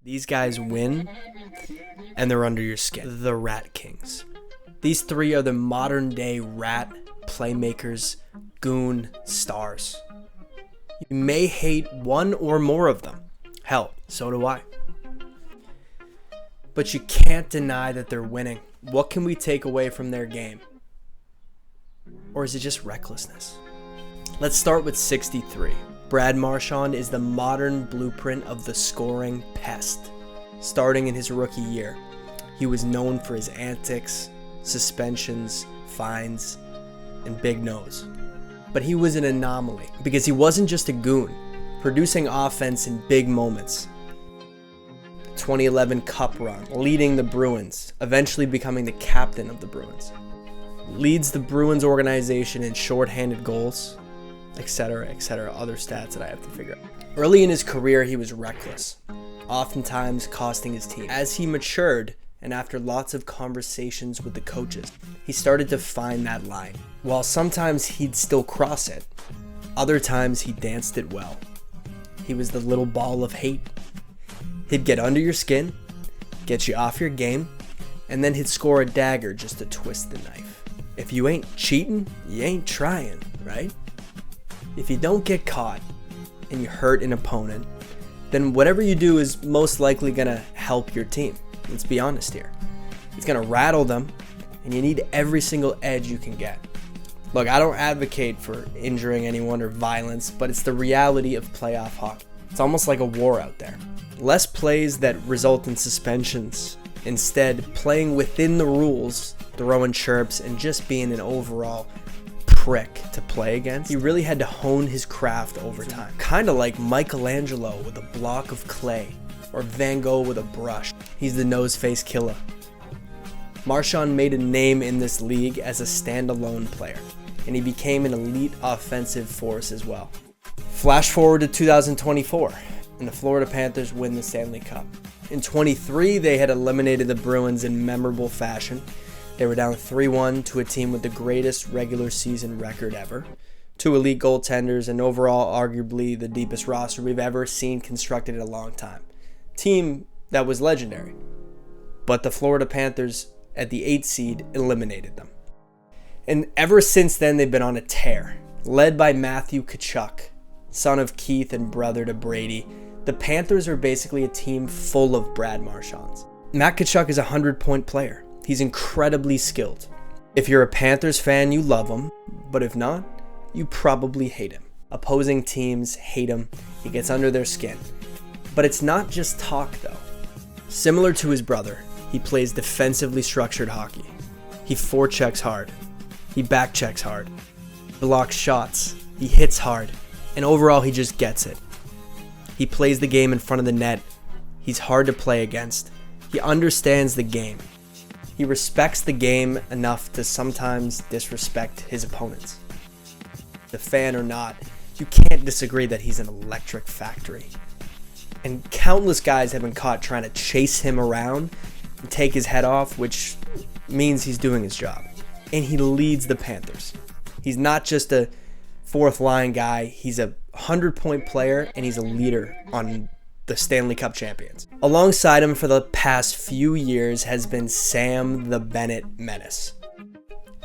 These guys win, and they're under your skin. The Rat Kings. These three are the modern day rat playmakers, goon stars. You may hate one or more of them. Hell, so do I. But you can't deny that they're winning. What can we take away from their game? Or is it just recklessness? Let's start with 63. Brad Marchand is the modern blueprint of the scoring pest. Starting in his rookie year, he was known for his antics, suspensions, fines, and big nose. But he was an anomaly because he wasn't just a goon, producing offense in big moments. 2011 Cup run, leading the Bruins, eventually becoming the captain of the Bruins. Leads the Bruins organization in shorthanded goals, etc., other stats that I have to figure out. Early in his career, he was reckless, oftentimes costing his team. As he matured, and after lots of conversations with the coaches, he started to find that line. While sometimes he'd still cross it, other times he danced it well. He was the little ball of hate. He'd get under your skin, get you off your game, and then he'd score a dagger just to twist the knife. If you ain't cheating, you ain't trying, right? If you don't get caught and you hurt an opponent, then whatever you do is most likely gonna help your team. Let's be honest here. It's gonna rattle them, and you need every single edge you can get. Look, I don't advocate for injuring anyone or violence, but it's the reality of playoff hockey. It's almost like a war out there. Less plays that result in suspensions. Instead, playing within the rules, throwing chirps, and just being an overall prick to play against. He really had to hone his craft over time. Kind of like Michelangelo with a block of clay, or Van Gogh with a brush. He's the nose-face killer. Marchand made a name in this league as a standalone player, and he became an elite offensive force as well. Flash forward to 2024, and the Florida Panthers win the Stanley Cup. In 23, they had eliminated the Bruins in memorable fashion. They were down 3-1 to a team with the greatest regular season record ever, 2 elite goaltenders, and overall arguably the deepest roster we've ever seen constructed in a long time. Team that was legendary. But the Florida Panthers at the 8th seed eliminated them. And ever since then, they've been on a tear. Led by Matthew Tkachuk, son of Keith and brother to Brady, the Panthers are basically a team full of Brad Marchands. Matt Tkachuk is a 100-point player. He's incredibly skilled. If you're a Panthers fan, you love him, but if not, you probably hate him. Opposing teams hate him. He gets under their skin. But it's not just talk, though. Similar to his brother, he plays defensively structured hockey. He forechecks hard. He backchecks hard. Blocks shots. He hits hard. And overall, he just gets it. He plays the game in front of the net. He's hard to play against. He understands the game. He respects the game enough to sometimes disrespect his opponents. The fan or not, you can't disagree that he's an electric factory. And countless guys have been caught trying to chase him around and take his head off, which means he's doing his job. And he leads the Panthers. He's not just a fourth line guy, he's a 100-point player, and he's a leader on the Stanley Cup champions. Alongside him for the past few years has been Sam the Bennett Menace,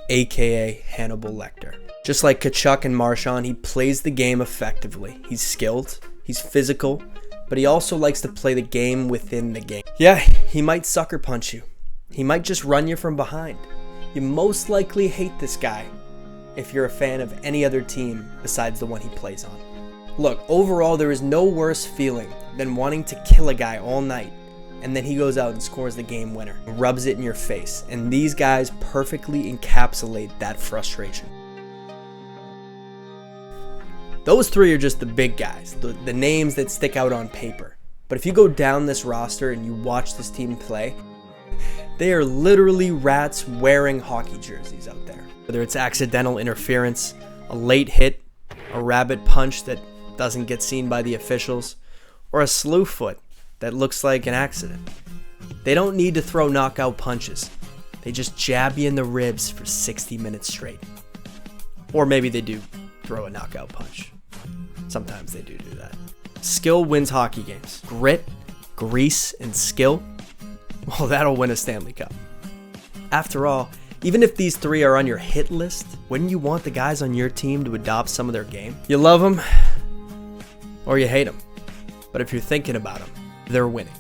aka Hannibal Lecter. Just like Tkachuk and Marchand, he plays the game effectively. He's skilled, he's physical, but he also likes to play the game within the game. Yeah, he might sucker punch you. He might just run you from behind. You most likely hate this guy if you're a fan of any other team besides the one he plays on. Look, overall, there is no worse feeling than wanting to kill a guy all night, and then he goes out and scores the game winner, rubs it in your face, and these guys perfectly encapsulate that frustration. Those three are just the big guys, the names that stick out on paper. But if you go down this roster and you watch this team play, they are literally rats wearing hockey jerseys out there. Whether it's accidental interference, a late hit, a rabbit punch that doesn't get seen by the officials, or a slew foot that looks like an accident. They don't need to throw knockout punches. They just jab you in the ribs for 60 minutes straight. Or maybe they do throw a knockout punch. Sometimes they do that. Skill wins hockey games. Grit, grease, and skill, well, that'll win a Stanley Cup. After all, even if these three are on your hit list, wouldn't you want the guys on your team to adopt some of their game? You love them or you hate them. But if you're thinking about them, they're winning.